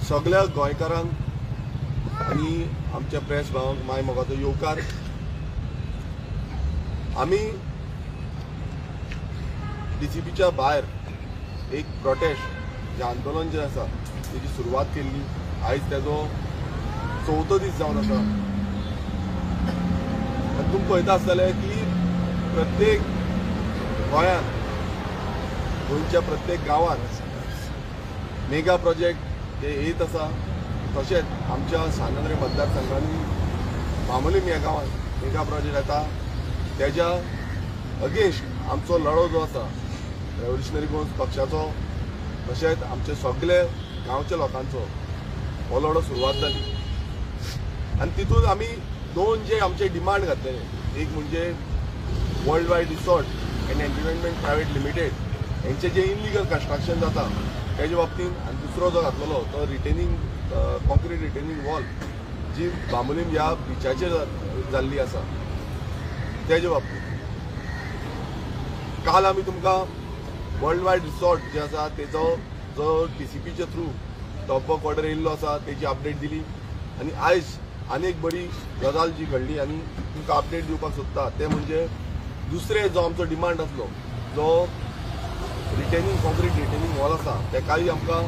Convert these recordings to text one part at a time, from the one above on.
सगळ्या गोंयकारांक आनी आमच्या प्रेस भावांक माय मोगाचो येवकार. आमी डीसीपीच्या भायर एक प्रोटेस्ट जे आंदोलन जे आसा तेजी सुरवात केल्ली. आयज तेजो 4थो दीस जावन आसा. तुमी पळयता आसतले की प्रत्येक गोंयांत गोंयच्या प्रत्येक गांवांत मेगा प्रोजेक्ट हे येत आसा. तशेंच आमच्या सानंद्रे मतदारसंघांनी मामुलीम ह्या गांवांत मेगा प्रोजेक्ट येता. तेज्या अगेन्स्ट आमचो लढो जो आसा रेव्होल्युशनरी गोंस पक्षाचो तशेंच आमचे सगळे गांवच्या लोकांचो हो लढो सुरवात जाली. आनी तितून आमी दोन जे आमचे डिमांड घातलेले, एक म्हणजे world wide resort end entertainment private limited हेंचे जे इनलिगल कन्स्ट्रक्शन जाता तेजे बाबतींत, आनी दुसरो जो घातलेलो तो रिटेनिंग कॉन्क्रीट रिटेनिंग वॉल जी बांबोलीम ह्या बिचाचेर जाल्ली आसा तेजे बाबतींत. काल आमी तुमकां वर्ल्ड वायड रिसॉर्ट जे आसा तेजो जो डीसीपीच्या थ्रू टॉपअप ऑर्डर येयल्लो आसा तेजी अपडेट दिली. आनी आयज आनी एक बरी गजाल जी घडली आनी तुमकां अपडेट दिवपाक सोदता ते म्हणजे दुसरे जो आमचो डिमांड आसलो जो रिटेनिंग कॉन्क्रीट रिटेनिंग वॉल आसा तेकाय आमकां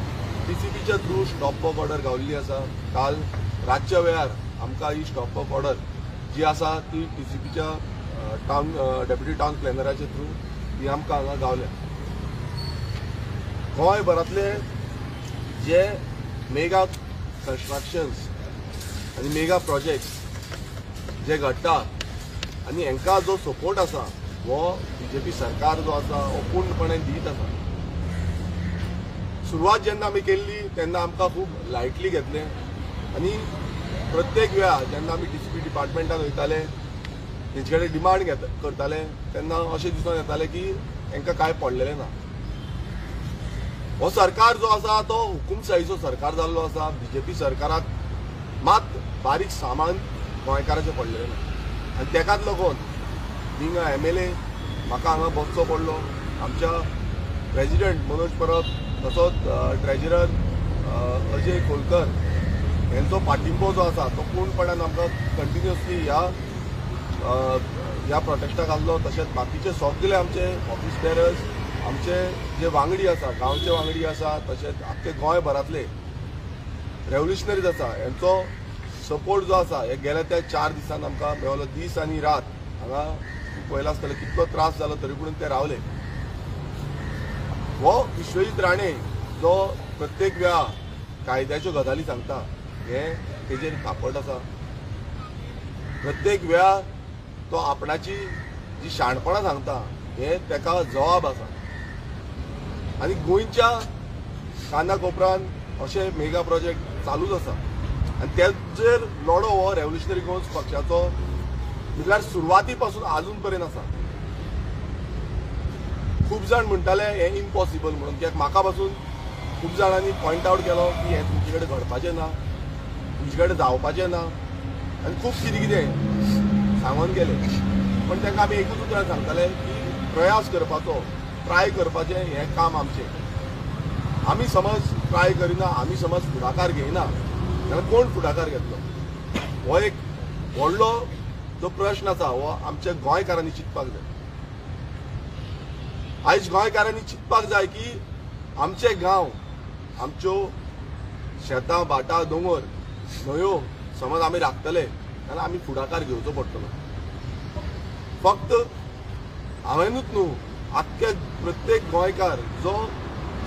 डीसीपीच्या थ्रू स्टॉपअप ऑर्डर गावल्ली आसा. काल रातच्या वेळार आमकां ही स्टॉपअप ऑर्डर जी आसा ती डीसीपीच्या टावन डेप्युटी टावन प्लॅनराच्या थ्रू ती आमकां हांगा गावल्या. गोंयभरांतले जे मेगा कन्स्ट्रक्शन्स आनी मेगा प्रोजेक्ट्स जे घडटा आनी हांकां जो सपोर्ट आसा हो बीजेपी सरकार जो आसा हो पूर्णपणे दीत आसा. सुरवात जेन्ना आमी केल्ली तेन्ना आमकां खूब लायटली घेतलें आनी प्रत्येक वेळार जेन्ना आमी डीसीपी डिपार्टमेंटान वयताले तेंचे कडेन डिमांड करताले तेन्ना अशें दिसून येतालें की हांकां कांय पडलेलें ना. हो सरकार जो आसा तो हुकुमशाहीचो सरकार जाल्लो आसा. बीजेपी सरकाराक मात बारीक सामान गोंयकाराचें पडलेलें ना. आनी तेकाच लागून बींग अ MLA म्हाका हांगा बसचो पडलो. आमच्या प्रेजिडेंट मनोज परब तसोच ट्रेजरर अजय खोलकर हेंचो पाठिंबो जो आसा तो पूर्णपणान आमकां कंटिन्युअसली ह्या प्रोटेस्टाक आसलो. तशेंच बाकीचे सगळे आमचे ऑफिस बेरर्स आमचे जे वांगडी आसा गांवचे वांगडी आसा तशेंच आख्खे गोंयभरांतले रेव्होल्युशनरीज आसा हेंचो सपोर्ट जो आसा हे गेल्या त्या 4 दिसान आमकां मेळ्ळो. दीस आनी रात हांगा पळयला आसतलें कितलो त्रास जालो तरी पूण ते रावले. हो विश्वजीत राणे जो प्रत्येक वेळा कायद्याच्यो गजाली सांगता हे तेजेर कापड आसा. प्रत्येक वेळा तो आपणाची जी शाणपणां सांगता हे तेका जबाब आसा. आनी गोंयच्या कानाकोपऱ्यान अशे मेगा प्रोजेक्ट चालूच आसा आनी तेजेर लढो हो रेव्होल्युशनरी गोंस पक्षाचो म्हटल्यार सुरवाती पासून आजून पर्यंत आसा. खूब जाण म्हणटाले हे इम्पॉसिबल म्हणून, कित्याक म्हाका पासून खूब जाणांनी पॉयंट आवट केलो की हे तुमचे कडेन घडपाचें ना, तुमचे कडेन जावपाचें ना आनी खूब कितें कितें सांगून गेले. पण तांकां आमी एकूच उतरान सांगताले की प्रयास करपाचो, ट्राय करपाचें हें काम आमचें. आमी समज ट्राय करिना, आमी समज फुडाकार घेयना जाल्यार कोण फुडाकार घेतलो? हो एक व्हडलो जो प्रश्न आसा हो आमच्या गोंयकारांनी चिंतपाक जाय. आयज गोंयकारांनी चिंतपाक जाय की आमचे गांव, आमच्यो शेतां भाटां दोंगर न्हंयो समज आमी राखतले जाल्यार आमी फुडाकार घेवचो पडटलो. फक्त हांवेनूच न्हू आख्खे प्रत्येक गोंयकार जो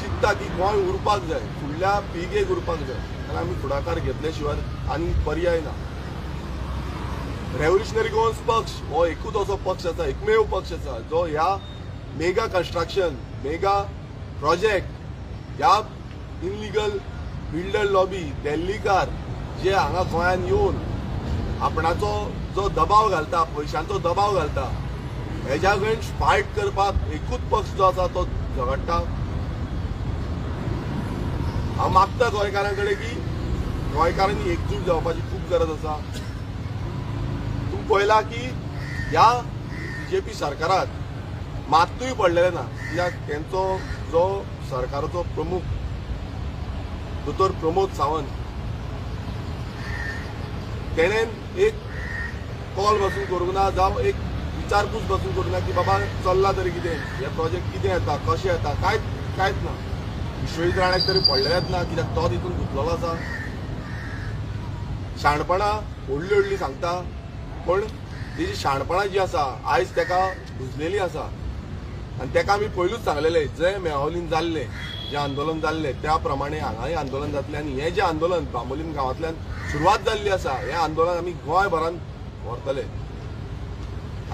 चिंतता की गोंय उरपाक जाय, फुडल्या पिळगेक उरपाक जाय जाल्यार आमी फुडाकार घेतले शिवाय आनी पर्याय ना. रेव्होल्युशनरी गोंस पक्ष हो एकूच असो पक्ष आसा, एकमेव पक्ष आसा जो ह्या मेगा कन्स्ट्रक्शन, मेगा प्रोजेक्ट, ह्या इनलिगल बिल्डर लॉबी, दिल्लीकार जे हांगा गोंयांत येवन आपणाचो जो दबाव घालता, पयशांचो दबाव घालता हेज्या अगेन्स्ट फायट करपाक एकूच पक्ष जो आसा तो झगडटा. हांव मागता गोंयकारां कडेन की गोंयकारांनी एकजूट जावपाची खूब गरज आसा. तुम्ही पळयला की ह्या बीजेपी सरकारात मात्तूय पडलेले ना. कित्याक तेंचो जो सरकाराचो प्रमुख दोतोर प्रमोद सावंत तेणेन एक कॉल बसून करूंक ना जावं एक विचारपूस बसून करूंक ना की बाबा चल्ला तरी कितें हे प्रोजेक्ट कितें येता कशें येता कांयच ना. विश्वजीत राणाक तरी पडलेलेच ना कित्याक तो तितून गुंतलेलो आसा. शाणपणां व्हडलीं व्हडलीं सांगता पण तेजी शाणपणां जी आसा आयज तेका भुजलेली आसा. आनी तेका आमी पयलूच सांगलेलें जंय मेळावलीन जाल्लें जें आंदोलन जाल्लें त्या प्रमाणे हांगाय आंदोलन जातलें आनी हें जें आंदोलन बांबोलीम गांवांतल्यान सुरवात जाल्ली आसा हें आंदोलन आमी गोंयभरान व्हरतले.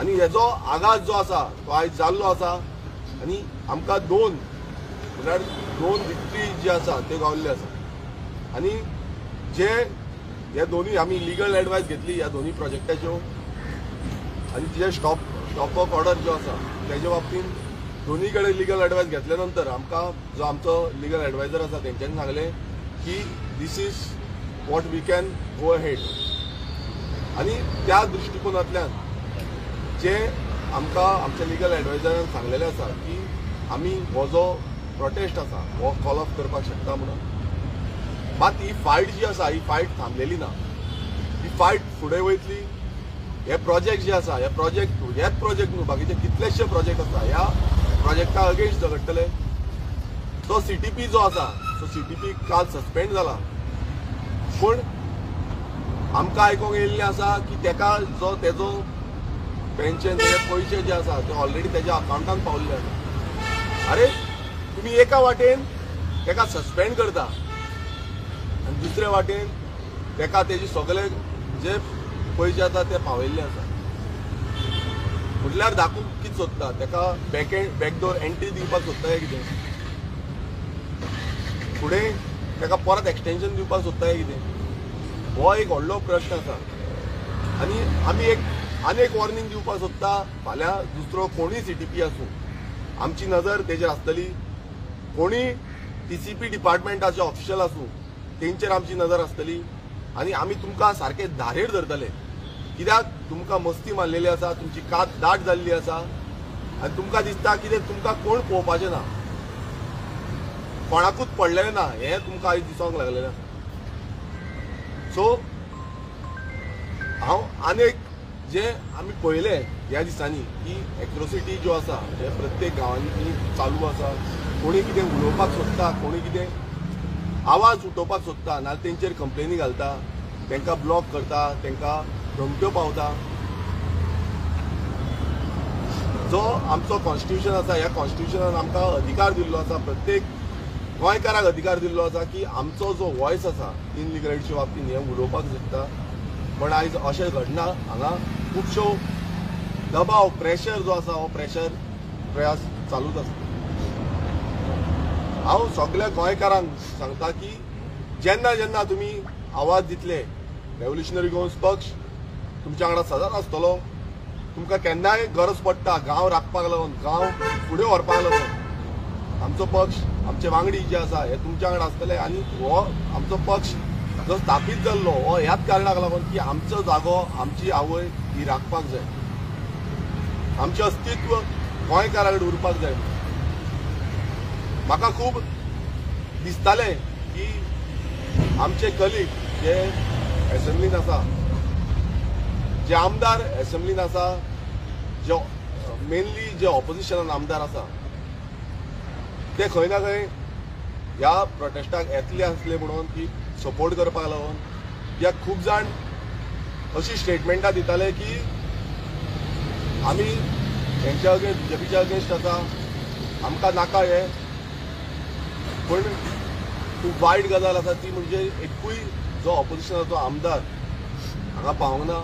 आनी हेजो आगाज जो आसा तो आयज जाल्लो आसा आनी आमकां दोन विक्ट्री जी आसा त्यो गावल्ली आसा. आनी हे दोनूय आमी लिगल एडवायस घेतली ह्या दोनूय प्रोजेक्टाच्यो आनी तिचे स्टॉप वर्क ऑर्डर जो आसा तेज्या बाबतींत दोनूय कडेन लिगल एडवायस घेतल्या नंतर आमकां जो आमचो लिगल एडवायजर आसा तेंच्यांनी सांगलें की this is what we can go ahead. आनी त्या दृश्टिकोनांतल्यान जे आमकां आमच्या लिगल एडवायजरान सांगलेलें आसा की आमी हो जो प्रोटेस्ट आसा हो कॉल ऑफ करपाक शकता म्हणून. मात ही फायट जी आसा ही फायट थांबलेली ना. ही फायट फुडें वयतली. हे प्रोजेक्ट जे आसा हेच प्रोजेक्ट न्हू बाकीचे कितलेशे प्रोजेक्ट आसा ह्या प्रोजेक्टा अगेन्स्ट झगडटले. तो CTP जो आसा तो CTP काल सस्पेंड जाला पूण आमकां आयकूंक येयल्लें आसा की तेका जो तेजो पेन्शन तेजे पयशे जे आसा ते ऑलरेडी तेज्या अकावंटान पावल्ले आसा. अरे तुमी एका वाटेन तेका सस्पेंड करता आनी दुसरे वाटेन तेका तेजे सगळे जे पयशे आसा ते पावयल्ले आसा. म्हटल्यार दाखोवंक कितें सोदता तेका बॅकडोर एंट्री दिवपाक सोदता काय कितें फुडें तेका परत एक्सटेंशन दिवपाक सोदता काय कितें हो एक व्हडलो प्रश्न आसा. आनी आमी आनेक वॉर्निंग दिवपाक सोदता फाल्यां दुसरो कोणूय CTP आसूं आमची नजर तेजेर आसतली. कोणूय TCP डिपार्टमेंटाचे ऑफिशियल आसूं तेंचेर आमची नजर आसतली आनी आमी तुमकां सारके धारेर धरतले. कित्याक तुमकां मस्ती मारलेली आसा तुमची कात दाट जाल्ली आसा आनी तुमकां दिसता कितें तुमकां कोण पळोवपाचें ना कोणाकूच पडलेलें ना हें तुमकां आयज दिसोंक लागलेलें आसा. सो हांव आनेक जे आमी पळयलें ह्या दिसांनी की एट्रोसिटी ज्यो आसा जे प्रत्येक गांवांनी चालू आसा. कोणी कितें उलोवपाक सोदता कोणी कितें आवाज उठोवपाक सोदता नाल्यार तेंचेर कंप्लेनी घालता तांकां ब्लॉक करता तांकां धमक्यो पावता. जो आमचो कॉन्स्टिट्यूशन आसा ह्या कॉन्स्टिट्यूशनान आमकां अधिकार दिल्लो आसा प्रत्येक गोंयकाराक अधिकार दिल्लो आसा की आमचो जो वॉयस आसा इनलिगलिटीच्या बाबतींत हें उलोवपाक शकता. पण आयज अशें घडना. हांगा खुबश्यो दबाव प्रेशर जो आसा हो प्रयास चालूच आसा. हांव सगळ्या गोंयकारांक सांगता की जेन्ना जेन्ना तुमी आवाज दितले रेव्होल्युशनरी गोवन्स पक्ष तुमच्या वांगडा सदांच आसतलो. तुमकां केन्नाय गरज पडटा गांव राखपाक लागून गांव फुडें व्हरपाक लागून आमचो पक्ष आमचे वांगडी जे आसा हे तुमच्या वांगडा आसतले. आनी हो आमचो पक्ष जो स्थापीत जाल्लो हो ह्याच कारणाक लागून की आमचो जागो आमची आवय ही राखपाक जाय आमचें अस्तित्व गोंयकारा कडेन उरपाक जाय. म्हाका खूब दिसतालें की आमचे कलीग जे एसेंब्लीन आसा जे आमदार एसेंब्लीन आसा जे मेनली जे ऑपोजिशनान आमदार आसा ते खंय ना खंय ह्या प्रोटेस्टाक येतले आसले म्हणून की सपोर्ट करपाक लागून कित्याक खूब जाण अशी स्टेटमेंटां दिताले की आमी हेंच्या अगेन्स्ट BJPच्या अगेन्स्ट आसा आमकां नाका हे. पण खूब वायट गजाल आसा ती म्हणजे एकूय जो ऑपोजिशनाचो आमदार हांगा पावूंक ना.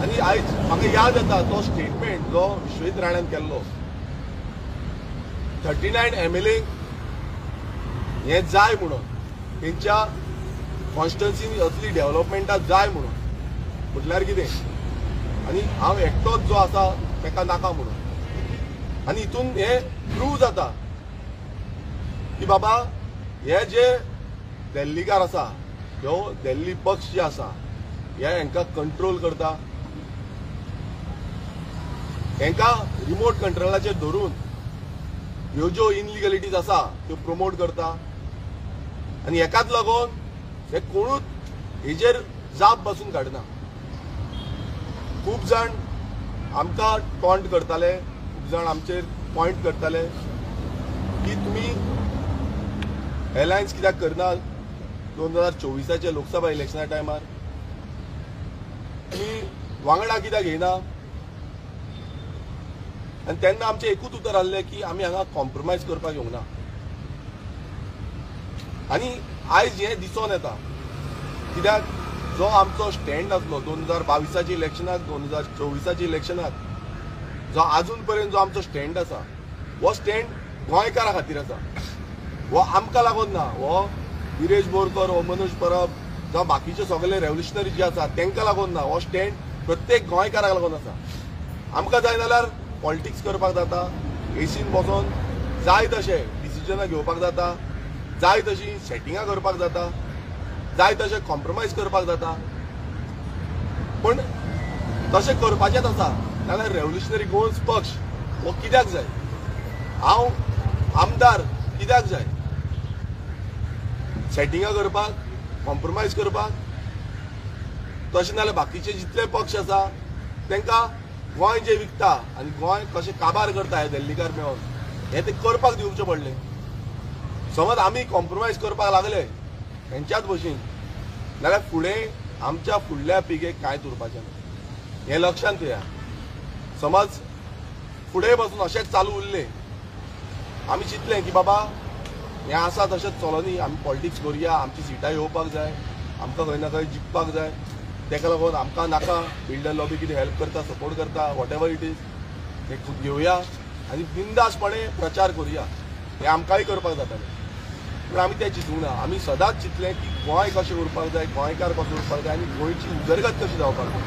आनी आयज म्हाका याद येता तो स्टेटमेंट जो विश्वजीत राणान केल्लो 39 MLA हें जाय म्हणून तेंच्या कॉन्स्टिट्युएन्सीनी असली डेव्हलपमेंटां जाय म्हणून म्हटल्यार कितें आनी हांव एकटोच जो आसा ताका नाका म्हणून. आनी हितून हें प्रूव जाता की बाबा हे जे दिल्लीकार आसा ह्यो दिल्ली पक्ष जे आसा हे हांकां कंट्रोल करता हांकां रिमोट कंट्रोलाचेर धरून ह्यो ज्यो इनलिगलिटीज आसा त्यो प्रमोट करता आनी हेकाच लागून हे कोणूच हेजेर जाप बसून काडना. खूब जाण आमकां टॉन्ट करताले, खूब जाण आमचेर पॉयंट करताले की तुमी अलायन्स कित्याक करना 2024च्या लोकसभा इलेक्शना टायमार, तुमी वांगडा कित्याक घेयना. आनी तेन्ना आमचें एकूच उतर आसलें की आमी हांगा कॉम्प्रोमायज करपाक येवंक ना. आनी आयज हें दिसून येता कित्याक जो आमचो स्टँड आसलो 2022च्या इलेक्शनाक 2024च्या इलेक्शनाक, जो आजून पर्यंत जो आमचो स्टँड आसा, हो स्टँड गोंयकारा खातीर आसा. हो आमकां लागून ना, हो विरेश बोरकर, हो मनोज परब जावं बाकीचे सगळे रेव्होल्युशनरी जे आसा तांकां लागून ना. हो स्टँड प्रत्येक गोंयकाराक लागून आसा. आमकां जाय जाल्यार पॉलिटिक्स करपाक जाता, एसीन बसून जाय तशें डिसिजनां घेवपाक जाता, जाय तशी सेटिंगां करपाक जाता, जाय तशें कॉम्प्रोमायज करपाक जाता. पण तशें करपाचेंच आसा जाल्यार रेव्होल्युशनरी गोवन्स पक्ष हो कित्याक जाय, हांव आमदार कित्याक जाय, सेटिंगां करपाक, कॉम्प्रोमायज करपाक. तशें नाल्यार बाकीचे जितले पक्ष आसा तांकां गोंय जे विकता आनी गोंय कशें काबार करता हे दिल्लीकार मेळोन हें ते करपाक दिवचें पडलें. समज आमी कॉम्प्रोमायज करपाक लागले हेंच्याच भशेन जाल्यार फुडें आमच्या फुडल्या पिळगेक कांयच उरपाचें ना. हें लक्षांत घेया. समज फुडें पासून अशेंच चालू उरलें, आमी चिंतलें की बाबा हें आसा तशेंच चलोनी, आमी पॉलिटिक्स करुया, आमची सिटां येवपाक जाय, आमकां खंय ना खंय जिखपाक जाय, तेका लागून आमकां नाका बिल्डर लॉबी कितें हेल्प करता, सपोर्ट करता, वॉट एवर इट इज तें घेवया आनी बिंदासपणे प्रचार करुया. हें आमकांय करपाक जातालें. पूण आमी तें चिंतूंक ना. आमी सदांच चिंतलें की गोंय कशें उरपाक जाय, गोंयकार कसो उरपाक जाय आनी गोंयची उदरगत कशी जावपाक जाय,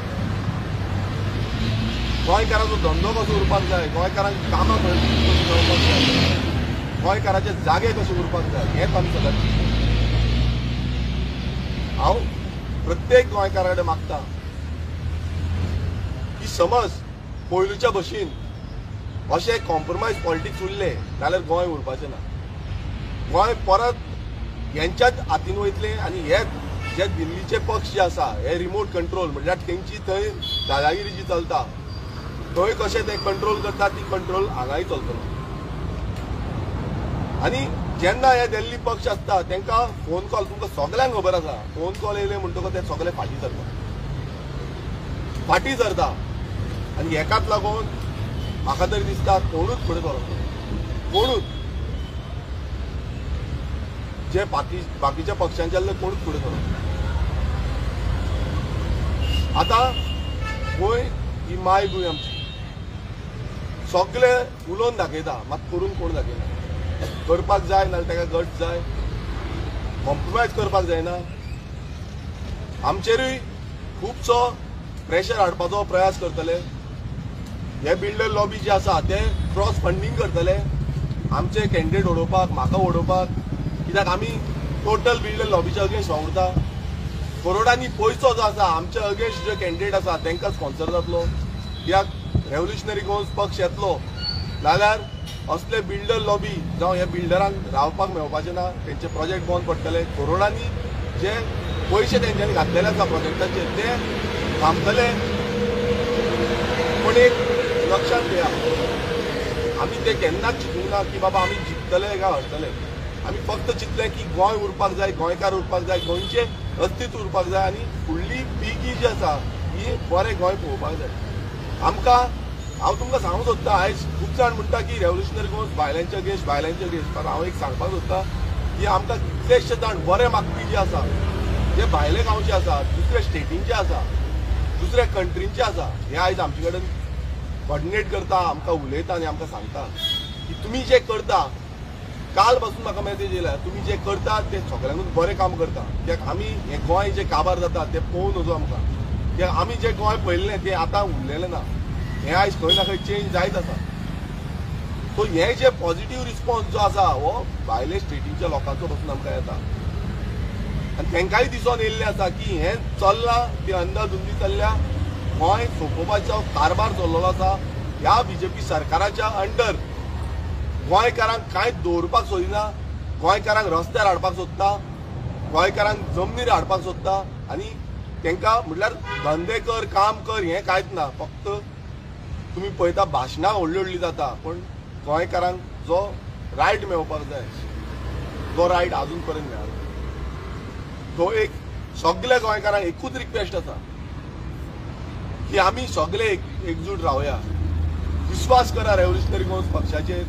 गोंयकाराचो धंदो कसो उरपाक जाय, गोंयकारांक कामां कशी जावपाक जाय, गोंयकाराचे जागे कशे उरपाक जाय, हेंच आमी सदांच चिंतता. हांव प्रत्येक गोंयकारा कडेन मागता की समज पयलूच्या भशेन अशें कॉम्प्रोमायज पॉलिटिक्स उरलें जाल्यार गोंय उरपाचें ना. गोंय परत हेंच्याच हातीन वयतलें आनी हे जे दिल्लीचे पक्ष जे आसा हे रिमोट कंट्रोल म्हणजे तेंची थंय दादागिरी जी चलता थंय कशें ते कंट्रोल करता ती कंट्रोल हांगाय चलतलो. आनी जेन्ना हे दिल्ली पक्ष आसता तांकां फोन कॉल, तुमकां सगळ्यांक खबर आसा, फोन कॉल येयले म्हणटकच ते सगळे फाटी सरता. आनी हेकाच लागून म्हाका तरी दिसता कोणूच फुडें सरना, कोणूच जे बाकीच्या पक्षांचे आसले कोणूच फुडें सरना. आतां गोंय ही माय गोंय आमची, सगळे उलोवन दाखयता मात करून कोण दाखयना. करपाक जाय नाल्यार ताका गट जाय, कॉम्प्रोमायज करपाक जायना. आमचेरूय खुबसो प्रेशर हाडपाचो प्रयास करतले. हे बिल्डर लॉबी जे आसा ते क्रॉस फंडींग करतले आमचे कॅन्डिडेट उडोवपाक, म्हाका उडोवपाक, कित्याक आमी टोटल बिल्डर लॉबीच्या अगेन्स्ट वावुरता. करोडांनी पयसो जो आसा आमच्या अगेन्स्ट जे कॅन्डिडेट आसा तांकां स्पॉन्सर जातलो. कित्याक रेव्होल्युशनरी गोवन्स पक्ष येतलो जाल्यार असले बिल्डर लॉबी जावं ह्या बिल्डरांक रावपाक मेळपाचें ना, तेंचे प्रोजेक्ट बंद पडटले. करोडांनी जे पयशे तेंच्यांनी घातलेले आसा प्रोजेक्टाचेर ते थांबतले. पूण एक लक्षांत घेया, आमी ते केन्नाच चिंतूंक ना की बाबा आमी जिखतले काय हरतले. आमी फक्त चिंतलें की गोंय उरपाक जाय, गोंयकार उरपाक जाय, गोंयचे अस्तित्व उरपाक जाय आनी फुडली पिळगी जी आसा ही बरें गोंय पळोवपाक जाय. आमकां हांव तुमकां सांगूंक सोदता, आयज खूब जाण म्हणटा की रेव्होल्युशनरी गोवन्स भायल्यांचे अगेन्स्ट, पण हांव एक सांगपाक सोदता की आमकां कितलेशे जाण बरे मागपी जे आसा, जे भायले गांवचे आसा, दुसऱ्या स्टेटींचे आसा, दुसऱ्या कंट्रींचे आसा, हे आयज आमचे कडेन कॉर्डिनेट करता, आमकां उलयता आनी आमकां सांगता की तुमी जे करता, काल पासून म्हाका मॅसेज येयला, तुमी जे करता ते सगळ्यांकूच बरें काम करता. कित्याक आमी हें गोंय जे काबार जाता तें पळोवन वचूं आमकां. कित्याक आमी जे गोंय पळयल्लें तें आतां उरलेलें ना, हें आयज खंय ना खंय चेंज जायत आसा. सो हें जे पॉझिटिव्ह रिस्पॉन्स जो आसा हो भायले स्टेटीच्या लोकांचो पासून आमकां येता आनी तांकांय दिसून येयल्लें आसा की हें चल्लां, ती अंदाधुंदी चल्ल्या, गोंय सोंपोवपाचो कारभार चल्लेलो आसा. ह्या बीजेपी सरकाराच्या अंडर गोंयकारांक कांयच दवरपाक सोदिना, गोंयकारांक रस्त्यार हाडपाक सोदता, गोंयकारांक जमनीर हाडपाक सोदता आनी तांकां म्हटल्यार धंदे कर काम कर हें कांयच ना. फक्त तुमी पळयता भाशणां व्हडली व्हडली जाता पण गोंयकारांक जो रायट मेळपाक जाय तो रायट आजून पर्यंत मेळना. तो एक सगळ्या गोंयकारांक एकूच रिक्वेस्ट आसा की आमी सगळे एकजूट रावया. विश्वास करा रेव्होल्युशनरी गोंस पक्षाचेर,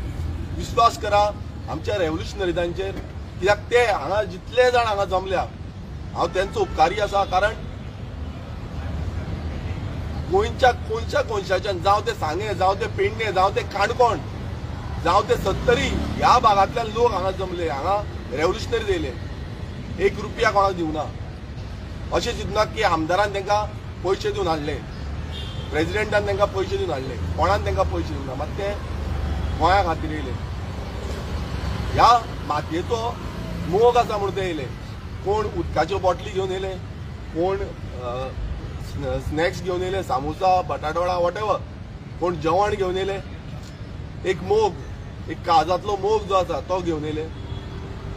विश्वास करा आमच्या रेव्होल्युशनरिजांचेर, कित्याक ते हांगा जितले जाण हांगा जमल्या हांव तेंचो उपकारी आसा. कारण गोंयच्या कोणशाच्यान जावं ते सांगे, जावं ते पेडणे, जावं ते काणकोण, जावं ते सत्तरी ह्या भागांतल्यान लोक हांगा जमले, हांगा रेव्होल्युशनरी येयले. एक रुपया कोणाक दिवना. अशें चिंतना की आमदारान तांकां पयशे दिवन हाडले, प्रेसिडेंटान तांकां पयशे दिवन हाडले, कोणान तांकां पयशे दिवना. मात ते गोंया खातीर येयले. ह्या मातयेचो मोग आसा म्हणून ते येयले. कोण उदकाच्यो बॉटली घेवन येयले, कोण स्नॅक्स घेवन येयले, सामोसा बटाटवडा वॉटेवर, कोण जेवण घेवन येयले. एक मोग, एक काळजांतलो मोग जो आसा तो घेवन येयले.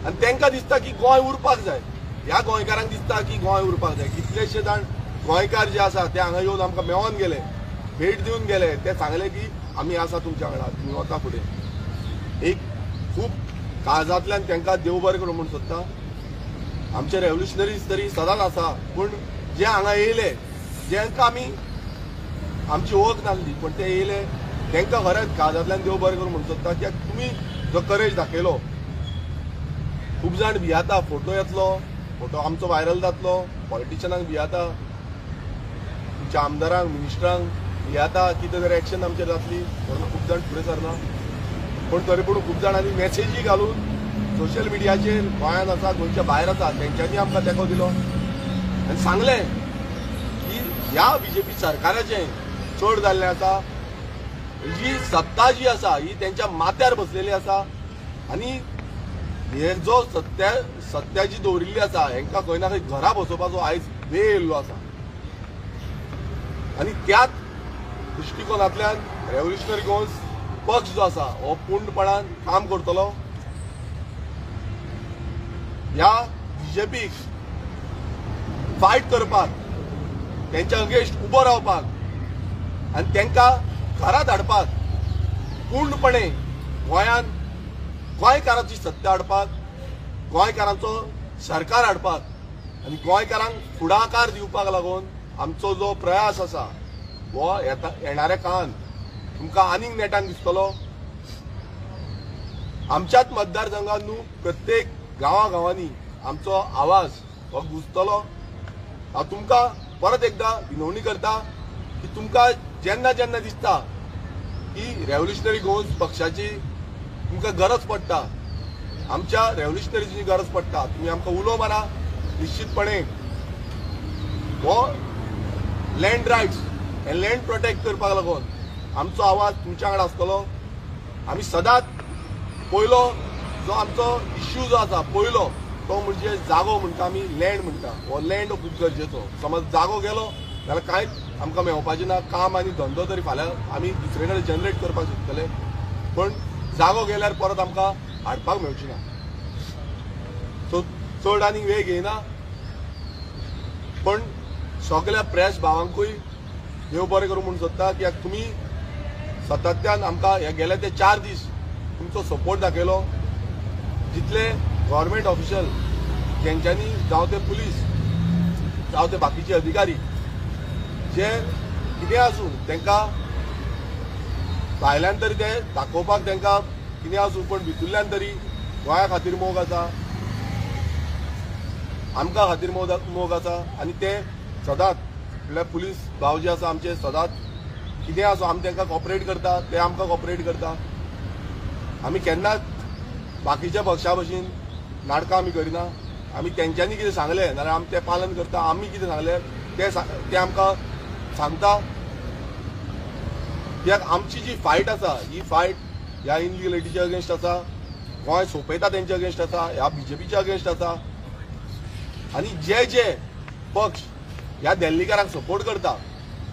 आनी तांकां दिसता की गोंय उरपाक जाय. ह्या गोंयकारांक दिसता की गोंय उरपाक जाय. कितलेशे जाण गोंयकार जे आसा ते हांगा येवन आमकां मेळोन गेले, भेट दिवन गेले. ते सांगले की आमी आसा तुमच्या वांगडा, तुमी वता फुडें. एक खूब काळजांतल्यान तांकां देव बरें करूं म्हणून सोदता. आमचे रेव्होल्युशनरीज तरी सदांच आसा पूण जे हांगा येयले, जेंकां आमी आमची वळख नासली पण ते येयले, तांकां खरेंच काळजांतल्यान देव बरें करूं म्हणून सोदता. कित्याक तुमी जो करेज दाखयलो. खूब जाण भियाता, फोटो येतलो, फोटो आमचो व्हायरल जातलो, पॉलिटिशनांक भियाता, तुमच्या आमदारांक मिनिस्टरांक भियाता, कितें तरी एक्शन आमचेर जातली म्हणून खूब जाण फुडें सरना. पण तरी पूण खूब जाणांनी मॅसेजी घालून सोशल मिडियाचेर गोंयांत आसा, गोंयच्या भायर आसा, तेंच्यांनी आमकां तेंको दिलो आनी सांगलें की ह्या बीजेपी सरकाराचें चड जाल्लें आसा. ही सत्ता जी आसा ही तेंच्या माथ्यार बसलेली आसा आनी हे जो सत्या जी दवरिल्ली आसा हांकां खंय ना खंय घरा बसोवपाचो आयज वेळ येयल्लो आसा. आनी त्याच दृश्टिकोनांतल्यान रेव्होल्युशनरी गोंस पक्ष जो आसा हो पूर्णपणान काम करतलो. ह्या बीजेपीक फायट करपाक, तेंच्या अगेन्स्ट उबो रावपाक आनी तांकां घरा धाडपाक, पूर्णपणे गोंयांत गोंयकारांची सत्ता हाडपाक, गोंयकारांचो सरकार हाडपाक आनी गोंयकारांक फुडाकार दिवपाक लागून आमचो जो प्रयास आसा हो येणाऱ्या काळांत तुमकां आनीक नेटान दिसतलो. आमच्याच मतदारसंघात न्हू प्रत्येक गांवांनी आमचो आवाज हो गुंजतलो. हांव तुमकां परत एकदां विनवणी करता की तुमकां जेन्ना जेन्ना दिसता की रेव्होल्युशनरी गोंस पक्षाची तुमकां गरज पडटा, आमच्या रेव्होल्युशनरीची गरज पडटा, तुमी आमकां उलो मारा. निश्चितपणे हो लँड रायट्स हे लँड प्रोटेक्ट करपाक लागून आमचो आवाज तुमच्या वांगडा आसतलो. आमी सदांच पयलो जो आमचो इश्यू जो आसा पयलो तो म्हणजे जागो म्हणटा आमी लँड म्हणटा. हो लँड खूब गरजेचो. समज जागो गेलो जाल्यार कांयच आमकां मेळपाचें ना. काम आनी धंदो तरी फाल्यां आमी दुसरे कडेन जनरेट करपाक शकतले पण जागो गेल्यार परत आमकां हाडपाक मेळची ना. सो चड आनी वेळ घेयना पण सगळ्या प्रेस भावांकूय देव बरें करूं म्हणून सोदता. कित्याक तुमी सातत्यान आमकां हे गेले ते 4 दीस तुमचो सपोर्ट दाखयलो. जितले गव्हर्मेंट ऑफिशियल जेंच्यांनी जावं ते पुलीस जावं ते बाकीचे अधिकारी जे कितें आसूं तांकां भायल्यान तरी ते दाखोवपाक तांकां कितें आसूं पण भितरल्यान तरी गोंया खातीर मोग आसा, आमकां खातीर मोग आसा. आनी ते सदांच म्हळ्यार पुलीस भाव जे आसा आमचे सदांच कितें आसूं आमी तांकां कॉपरेट करता, ते आमकां कॉपरेट करता. आमी केन्नाच बाकीच्या पक्षा भशेन नाटकां आमी करिना. आमी तेंच्यांनी कितें सांगलें जाल्यार आमी तें पालन करता. आमी कितें सांगलें ते आमकां सांगता. कित्याक आमची जी फायट आसा ही फायट ह्या इनलिगलिटीच्या अगेन्स्ट आसा, गोंय सोंपयता तेंच्या अगेन्स्ट आसा, ह्या बीजेपीच्या अगेन्स्ट आसा. आनी जे पक्ष ह्या दिल्लीकारांक सपोर्ट करता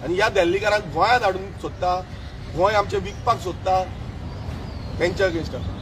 आनी ह्या दिल्लीकारांक गोंयांत हाडूंक सोदता, गोंय आमचें विकपाक सोदता तेंच्या अगेन्स्ट आसा.